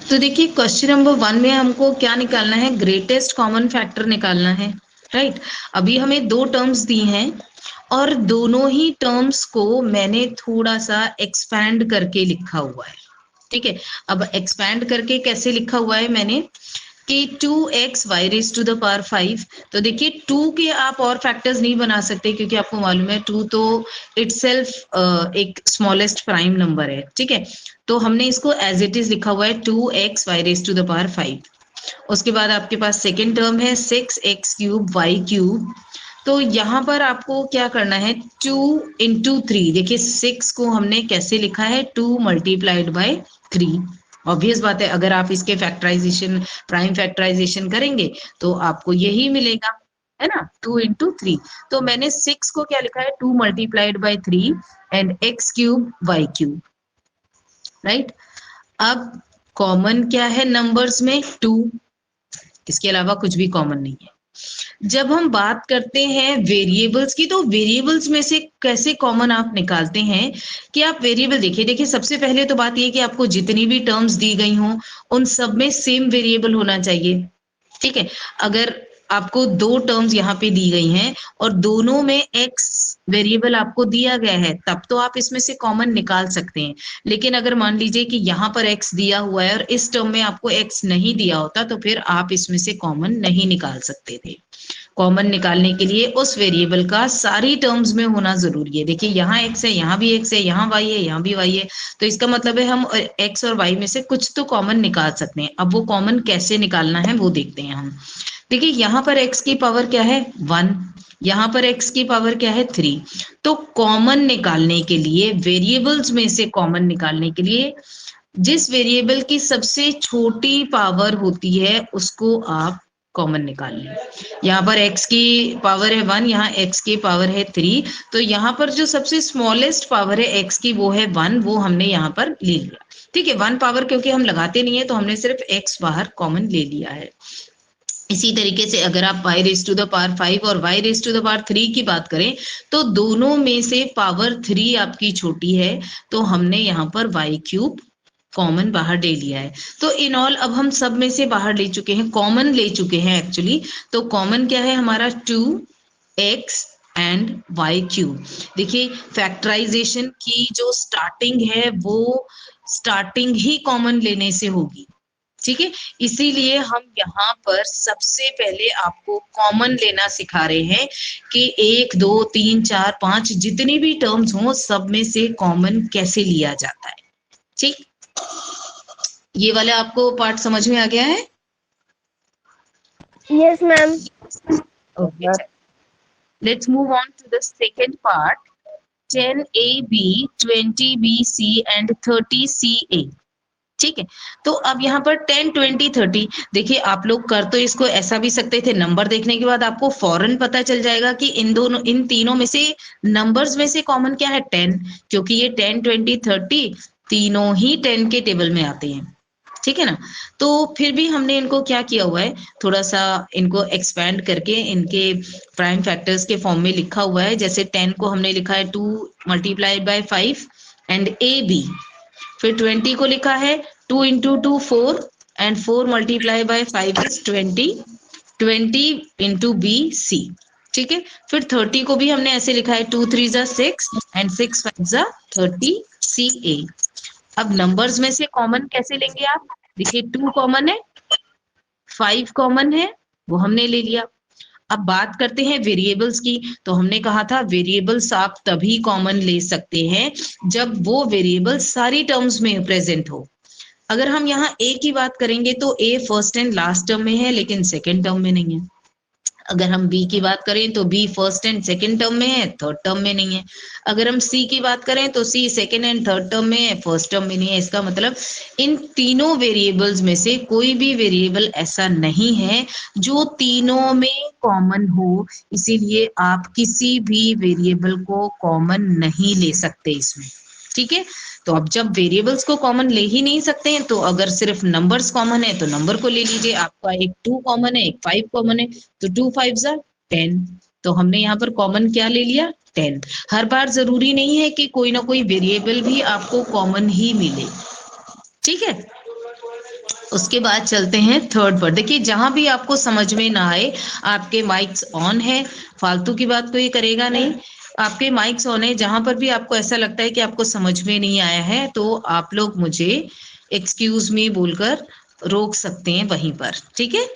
तो देखिए question number 1 में हमको क्या निकालना है, ग्रेटेस्ट कॉमन फैक्टर निकालना है, राइट। अभी हमें दो टर्म्स दी हैं और दोनों ही टर्म्स को मैंने थोड़ा सा एक्सपैंड करके लिखा हुआ है, ठीक है। अब एक्सपैंड करके कैसे लिखा हुआ है मैंने कि 2x y raise to the power 5। तो देखिए 2 के आप और फैक्टर्स नहीं बना सकते क्योंकि आपको मालूम है 2 तो इटसेल्फ एक स्मॉलेस्ट प्राइम नंबर है, ठीक है। तो हमने इसको एज इट इज लिखा हुआ है 2x y raise to the power 5। उसके बाद आपके पास सेकेंड टर्म है 6x क्यूब y क्यूब। तो यहाँ पर आपको क्या करना है, 2 इंटू 3। देखिए 6 को हमने कैसे लिखा है, 2 मल्टीप्लाइड बाय 3। ऑब्वियस बात है, अगर आप इसके फैक्टराइजेशन, प्राइम फैक्टराइजेशन करेंगे तो आपको यही मिलेगा, है ना, 2 इंटू 3। तो मैंने 6 को क्या लिखा है, 2 multiplied by 3 and x cube y cube, right. अब कॉमन क्या है नंबर्स में, 2, इसके अलावा कुछ भी कॉमन नहीं है। जब हम बात करते हैं वेरिएबल्स की, तो वेरिएबल्स में से कैसे कॉमन आप निकालते हैं कि आप वेरिएबल देखिए सबसे पहले तो बात ये कि आपको जितनी भी टर्म्स दी गई हों उन सब में सेम वेरिएबल होना चाहिए, ठीक है। अगर आपको दो टर्म्स यहाँ पे दी गई हैं और दोनों में x वेरिएबल आपको दिया गया है, तब तो आप इसमें से कॉमन निकाल सकते हैं। लेकिन अगर मान लीजिए कि यहाँ पर x दिया हुआ है और इस टर्म में आपको x नहीं दिया होता, तो फिर आप इसमें से कॉमन नहीं निकाल सकते थे। कॉमन निकालने के लिए उस वेरिएबल का सारी टर्म्स में होना जरूरी है। देखिए यहाँ x है, यहाँ भी x है, यहाँ y है, यहाँ भी y है। तो इसका मतलब है हम x और y में से कुछ तो कॉमन निकाल सकते हैं। अब वो कॉमन कैसे निकालना है वो देखते हैं हम। देखिए यहाँ पर x की पावर क्या है, 1, यहाँ पर x की पावर क्या है, 3। तो कॉमन निकालने के लिए, वेरिएबल्स में से कॉमन निकालने के लिए, जिस वेरिएबल की सबसे छोटी पावर होती है उसको आप कॉमन निकाल लें। यहाँ पर x की पावर है 1, यहाँ x की पावर है 3। तो यहाँ पर जो सबसे स्मॉलेस्ट पावर है x की वो है 1, वो हमने यहाँ पर ले लिया, ठीक है। 1 पावर क्योंकि हम लगाते नहीं है तो हमने सिर्फ x बाहर कॉमन ले लिया है। इसी तरीके से अगर आप y raise to the power 5 और y raise to the power 3 की बात करें तो दोनों में से पावर 3 आपकी छोटी है, तो हमने यहाँ पर y क्यूब कॉमन बाहर ले लिया है। तो इन ऑल अब हम सब में से बाहर ले चुके हैं, कॉमन ले चुके हैं एक्चुअली। तो कॉमन क्या है हमारा, 2x एंड y क्यूब। देखिए फैक्टराइजेशन की जो स्टार्टिंग है वो स्टार्टिंग ही कॉमन लेने से होगी, ठीक है। इसीलिए हम यहाँ पर सबसे पहले आपको कॉमन लेना सिखा रहे हैं कि 1 2 3 4 5 जितनी भी टर्म्स हों सब में से कॉमन कैसे लिया जाता है, ठीक। ये वाला आपको पार्ट समझ में आ गया है? Yes ma'am. Okay, let's move on to the second part. 10AB 20BC and 30CA, ठीक है। तो अब यहाँ पर 10 20 30, देखिए आप लोग कर तो इसको ऐसा भी सकते थे, नंबर देखने के बाद आपको फौरन पता चल जाएगा कि इन तीनों में से नंबर्स में से कॉमन क्या है, 10, क्योंकि ये 10 20 30 तीनों ही 10 के टेबल में आते हैं, ठीक है ना। तो फिर भी हमने इनको क्या किया हुआ है, थोड़ा सा इनको एक्सपैंड करके इनके प्राइम फैक्टर्स के फॉर्म में लिखा हुआ है। जैसे 10 को हमने लिखा है 2 मल्टीप्लाइड बाय 5 एंड AB। फिर 20 को लिखा है 2 into 2 4 and 4 multiply by 5 is 20, 20 into BC, ठीक है। फिर 30 को भी हमने ऐसे लिखा है 2 3 जा 6 एंड 6 5 जा 30CA। अब नंबर्स में से कॉमन कैसे लेंगे आप, देखिए 2 कॉमन है, 5 कॉमन है, वो हमने ले लिया। अब बात करते हैं वेरिएबल्स की। तो हमने कहा था वेरिएबल्स आप तभी कॉमन ले सकते हैं जब वो वेरिएबल सारी टर्म्स में प्रेजेंट हो। अगर हम यहाँ a की बात करेंगे तो a first and last term में है लेकिन सेकेंड टर्म में नहीं है। अगर हम b की बात करें तो b first and second term में है, थर्ड टर्म में नहीं है। अगर हम c की बात करें तो c second and third term में है, फर्स्ट टर्म में नहीं है। इसका मतलब इन तीनों वेरिएबल्स में से कोई भी वेरिएबल ऐसा नहीं है जो तीनों में कॉमन हो, इसीलिए आप किसी भी वेरिएबल को कॉमन नहीं ले सकते इसमें, ठीक है। तो अब जब वेरिएबल्स को कॉमन ले ही नहीं सकते हैं तो अगर सिर्फ नंबर्स कॉमन है तो नंबर को ले लीजिए। आपका एक 2 कॉमन है, एक 5 कॉमन है, तो 2 5 जा 10। तो हमने यहाँ पर कॉमन क्या ले लिया, 10। हर बार जरूरी नहीं है कि कोई ना कोई वेरिएबल भी आपको कॉमन ही मिले, ठीक है। उसके बाद चलते हैं थर्ड पर। देखिए जहां भी आपको समझ में ना आए, आपके माइक्स ऑन है, फालतू की बात कोई करेगा नहीं, आपके माइक्स ऑन है, जहां पर भी आपको ऐसा लगता है कि आपको समझ में नहीं आया है तो आप लोग मुझे एक्सक्यूज मी बोलकर रोक सकते हैं वहीं पर, ठीक है।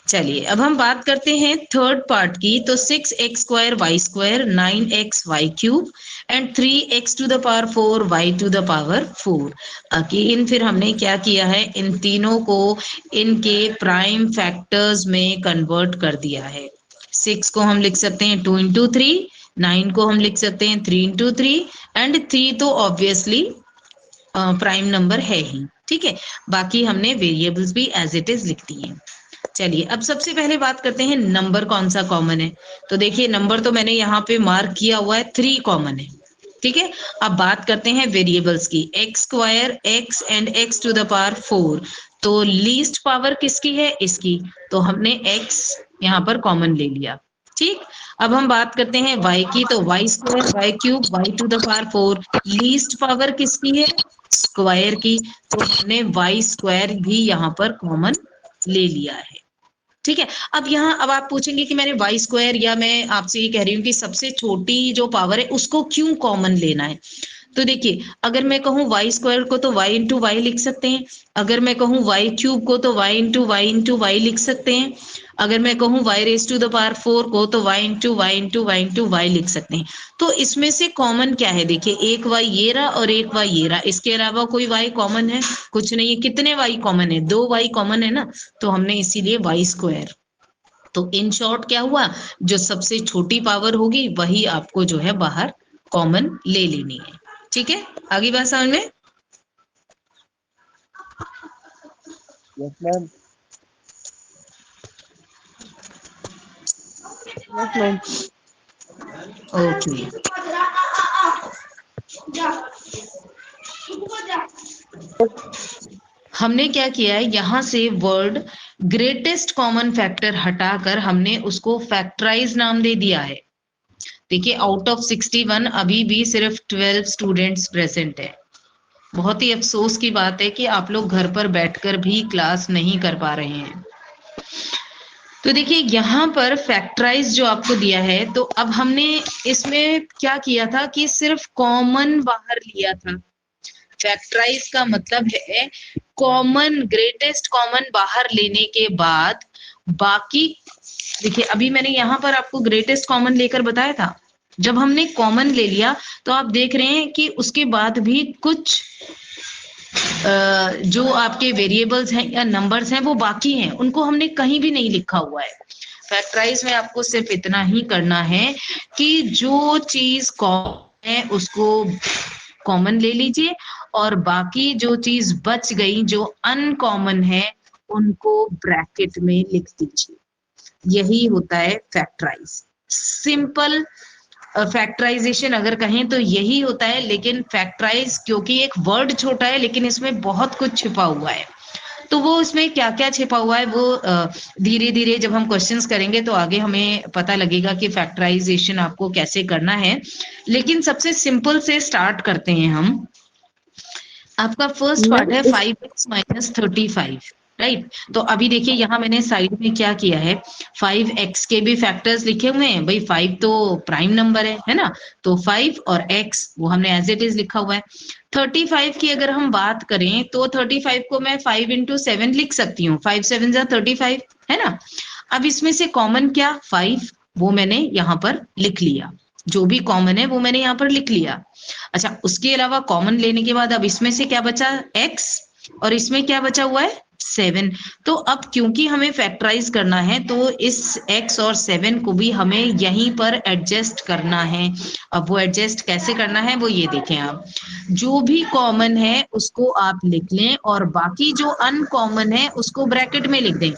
चलिए अब हम बात करते हैं थर्ड पार्ट की। तो 6x² y² 9x y³ and 3x to the power 4 y to the power 4। Again फिर हमने क्या किया है, इन तीनों को इनके प्राइम फैक्टर्स में कन्वर्ट कर दिया है। 6 को हम लिख सकते हैं 2 इंटू 3, 9 को हम लिख सकते हैं 3 इंटू 3 एंड 3 तो ऑब्वियसली प्राइम नंबर है ही, ठीक है। बाकी हमने वेरिएबल्स भी एज इट इज लिख दिए। चलिए अब सबसे पहले बात करते हैं नंबर कौन सा कॉमन है। तो देखिए नंबर तो मैंने यहाँ पे मार्क किया हुआ है 3 कॉमन है, ठीक है। अब बात करते हैं वेरिएबल्स की। x² x and x to the power 4, तो लीस्ट पावर किसकी है, इसकी, तो हमने x यहाँ पर कॉमन ले लिया, ठीक। अब हम बात करते हैं y की, तो y² y³ y to the power 4, least power किसकी है, स्क्वायर की, तो हमने y² भी यहाँ पर कॉमन ले लिया है, ठीक है। अब आप पूछेंगे कि मैंने y² या मैं आपसे ये कह रही हूँ कि सबसे छोटी जो पावर है उसको क्यों कॉमन लेना है। तो देखिए अगर मैं कहूँ y² को तो y इंटू वाई लिख सकते हैं, अगर मैं कहूँ y³ को तो y इंटू वाई लिख सकते हैं, अगर मैं कहूँ y raise to the power 4 को तो y इंटू वाई लिख सकते हैं। तो इसमें से कॉमन क्या है, देखिए एक y ये रहा और एक y ये रहा, इसके अलावा कोई y कॉमन है, कुछ नहीं है। कितने y कॉमन है, 2 y कॉमन है ना, तो हमने इसीलिए y²। तो इन शॉर्ट क्या हुआ, जो सबसे छोटी पावर होगी वही आपको जो है बाहर कॉमन ले लेनी है, ठीक है। आगे बात समझ में। Yes ma'am. Yes ma'am. Okay हमने क्या किया है, यहां से वर्ड ग्रेटेस्ट कॉमन फैक्टर हटाकर हमने उसको फैक्टराइज नाम दे दिया है। देखिए आउट ऑफ 61 अभी भी सिर्फ 12 स्टूडेंट्स प्रेजेंट है। बहुत ही अफसोस की बात है कि आप लोग घर पर बैठकर भी क्लास नहीं कर पा रहे हैं। तो देखिए यहाँ पर फैक्टराइज जो आपको दिया है, तो अब हमने इसमें क्या किया था कि सिर्फ कॉमन बाहर लिया था। फैक्टराइज का मतलब है कॉमन, ग्रेटेस्ट कॉमन बाहर लेने के बाद बाकी, देखिए अभी मैंने यहाँ पर आपको ग्रेटेस्ट कॉमन लेकर बताया था। जब हमने कॉमन ले लिया तो आप देख रहे हैं कि उसके बाद भी कुछ जो आपके वेरिएबल्स हैं या नंबर्स हैं वो बाकी हैं, उनको हमने कहीं भी नहीं लिखा हुआ है। फैक्टराइज में आपको सिर्फ इतना ही करना है कि जो चीज कॉमन है उसको कॉमन ले लीजिए और बाकी जो चीज बच गई जो अनकॉमन है उनको ब्रैकेट में लिख दीजिए। यही होता है फैक्टराइज। सिंपल फैक्टराइजेशन अगर कहें तो यही होता है, लेकिन फैक्टराइज क्योंकि एक वर्ड छोटा है लेकिन इसमें बहुत कुछ छिपा हुआ है, तो वो इसमें क्या क्या छिपा हुआ है वो धीरे धीरे जब हम क्वेश्चंस करेंगे तो आगे हमें पता लगेगा कि फैक्टराइजेशन आपको कैसे करना है। लेकिन सबसे सिंपल से स्टार्ट करते हैं हम। आपका फर्स्ट पार्ट है 5x माइनस 35, राइट। तो अभी देखिए यहाँ मैंने साइड में क्या किया है, 5x के भी फैक्टर्स लिखे हुए हैं भाई, 5 तो प्राइम नंबर है ना, तो 5 और x वो हमने एज इट इज लिखा हुआ है। 35 की अगर हम बात करें तो 35 को मैं 5 इंटू 7 लिख सकती हूँ, 5 7 जा 35 है ना। अब इसमें से कॉमन क्या, 5, वो मैंने यहाँ पर लिख लिया, जो भी कॉमन है वो मैंने यहाँ पर लिख लिया। अच्छा उसके अलावा कॉमन लेने के बाद अब इसमें से क्या बचा, x, और इसमें क्या बचा हुआ है 7। तो अब क्योंकि हमें फैक्टराइज करना है तो इस x और 7 को भी हमें यहीं पर एडजस्ट करना है। अब वो एडजस्ट कैसे करना है वो ये देखें आप, जो भी कॉमन है उसको आप लिख लें और बाकी जो अनकॉमन है उसको ब्रैकेट में लिख दें।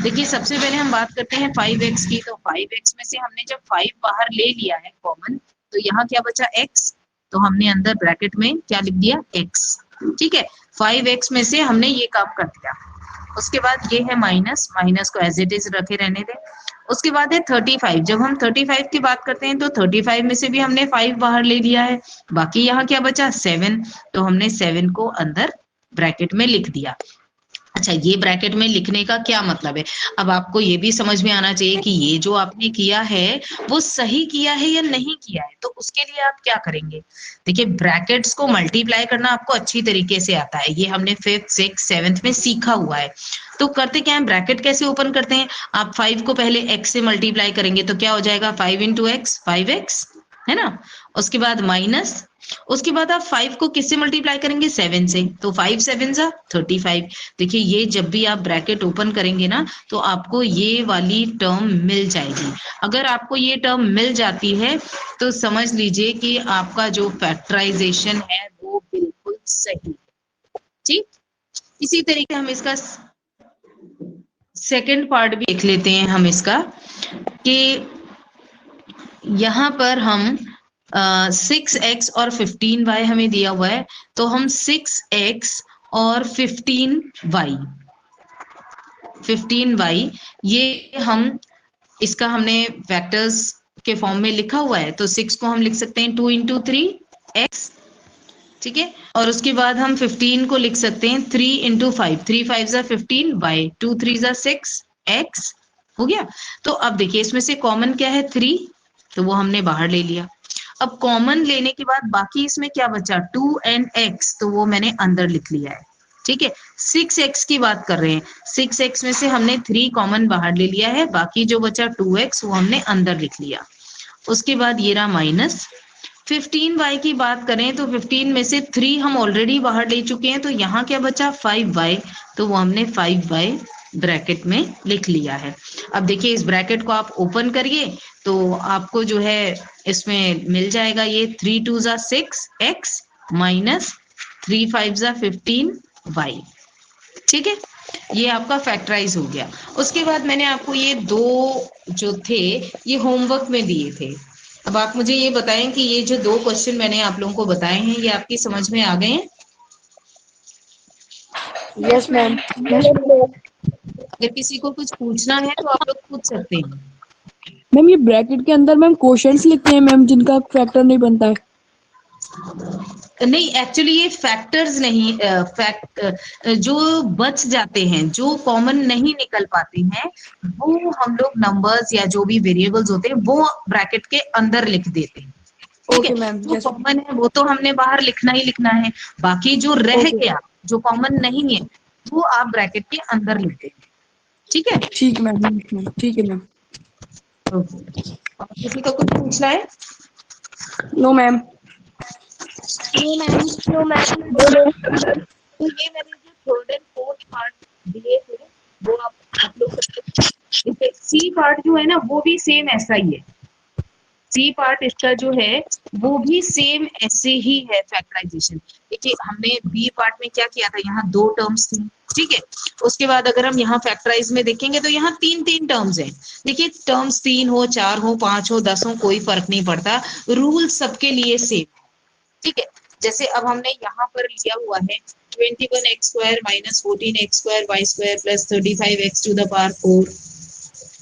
देखिए सबसे पहले हम बात करते हैं 5x की, तो 5x में से हमने जब 5 बाहर ले लिया है कॉमन, तो यहाँ क्या बचा x, तो हमने अंदर ब्रैकेट में क्या लिख दिया x, ठीक है। 5x में से हमने ये काम कर दिया। उसके बाद ये है माइनस, माइनस को एज इट इज रखे रहने दें। उसके बाद है 35, जब हम 35 की बात करते हैं तो 35 में से भी हमने 5 बाहर ले लिया है, बाकी यहाँ क्या बचा 7, तो हमने 7 को अंदर ब्रैकेट में लिख दिया। अच्छा, ये ब्रैकेट में लिखने का क्या मतलब है? अब आपको ये भी समझ में आना चाहिए कि ये जो आपने किया है वो सही किया है या नहीं किया है। तो उसके लिए आप क्या करेंगे? देखिए, ब्रैकेट्स को मल्टीप्लाई करना आपको अच्छी तरीके से आता है, ये हमने 5th 6th 7th में सीखा हुआ है। तो करते क्या है, ब्रैकेट कैसे ओपन करते हैं? आप 5 को पहले x से मल्टीप्लाई करेंगे तो क्या हो जाएगा, 5 इंटू एक्स 5x, है ना। उसके बाद माइनस, उसके बाद आप 5 को किससे मल्टीप्लाई करेंगे, 7 से, तो 5 7 जा 35। देखिए, ये जब भी आप ब्रैकेट ओपन करेंगे ना तो आपको ये वाली टर्म मिल जाएगी। अगर आपको ये टर्म मिल जाती है तो समझ लीजिए कि आपका जो फैक्टराइजेशन है वो बिल्कुल सही है। ठीक, इसी तरीके हम इसका सेकंड पार्ट भी देख लेते हैं हम इसका, कि यहाँ पर हम 6x और 15y हमें दिया हुआ है, तो हम 6x और 15y ये हम इसका हमने वेक्टर्स के फॉर्म में लिखा हुआ है। तो 6 को हम लिख सकते हैं 2 इंटू 3x, ठीक है। और उसके बाद हम 15 को लिख सकते हैं 3 इंटू 5, 3 5 जा 15, y 2 3 जा 6x, हो गया। तो अब देखिए, इसमें से कॉमन क्या है, 3, तो वो हमने बाहर ले लिया। अब कॉमन लेने के बाद बाकी इसमें क्या बचा, 2 एंड x, तो वो मैंने अंदर लिख लिया है, ठीक है। 6x की बात कर रहे हैं, 6x में से हमने 3 कॉमन बाहर ले लिया है, बाकी जो बचा 2x वो हमने अंदर लिख लिया। उसके बाद ये रहा माइनस। 15y की बात करें तो 15 में से 3 हम ऑलरेडी बाहर ले चुके हैं, तो यहाँ क्या बचा, 5y, तो वो हमने 5y ब्रैकेट में लिख लिया है। अब देखिए, इस ब्रैकेट को आप ओपन करिए तो आपको जो है इसमें मिल जाएगा ये 3 2 जा 6x माइनस 3 5 जा 15y, ठीक है। ये आपका फैक्टराइज हो गया। उसके बाद मैंने आपको ये दो जो थे ये होमवर्क में दिए थे। अब आप मुझे ये बताएं कि ये जो 2 क्वेश्चन मैंने आप लोगों को बताए हैं ये आपकी समझ में आ गए हैं? Yes ma'am. अगर किसी को कुछ पूछना है तो आप लोग पूछ सकते हैं। मैम ये ब्रैकेट के अंदर मैम क्वेश्चंस लिखते हैं मैम जिनका फैक्टर नहीं बनता है। नहीं, एक्चुअली ये फैक्टर्स नहीं, जो बच जाते हैं, जो कॉमन नहीं निकल पाते हैं, वो हम लोग नंबर्स या जो भी वेरिएबल्स होते हैं वो ब्रैकेट के अंदर लिख देते हैं, ठीक है। ओके मैम, जो यस। कॉमन है वो तो हमने बाहर लिखना ही लिखना है, बाकी जो रह गया जो कॉमन नहीं है वो आप ब्रैकेट के अंदर लिखते हैं, ठीक है। ठीक मैम, ठीक है मैम। और किसी को कुछ पूछना है? No ma'am. तो ये मैंने जो थर्ड एंड फोर्थ पार्ट दिए थे वो आप लोग जैसे सी पार्ट जो है ना वो भी सेम ऐसा ही है। सी पार्ट इसका जो है वो भी सेम ऐसे ही है फैक्टराइजेशन। देखिए, हमने बी पार्ट में क्या किया था, यहाँ 2 टर्म्स थी, ठीक है। उसके बाद अगर हम यहाँ फैक्टराइज में देखेंगे तो यहाँ 3 टर्म्स हैं। देखिए, टर्म्स 3 हो 4 हो 5 हो 10 हो कोई फर्क नहीं पड़ता, रूल सबके लिए सेम, ठीक है। जैसे अब हमने यहाँ पर लिया हुआ है 21x square minus 14x square y square plus 35x to the power 4,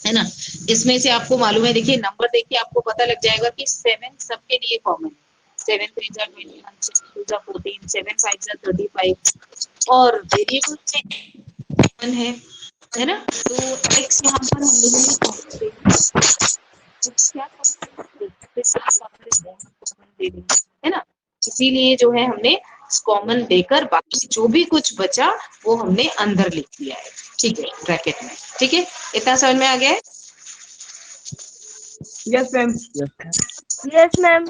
है ना। इसमें से आपको मालूम है, देखिए नंबर देखिए आपको पता लग जाएगा कि 7 सबके लिए कॉमन है। 7 3 जा 21, 6 2 जा 14, 7 5 जा 35 और वेरिएबल में कॉमन है ना। तो x यहाँ पर हम लोगों ने कॉमन दे दिया, है ना। इसीलिए जो है हमने कॉमन देकर बाकी जो भी कुछ बचा वो हमने अंदर लिख दिया है, ठीक है, ब्रैकेट में, ठीक है। इतना समझ में आ गया है? Yes ma'am. Yes ma'am.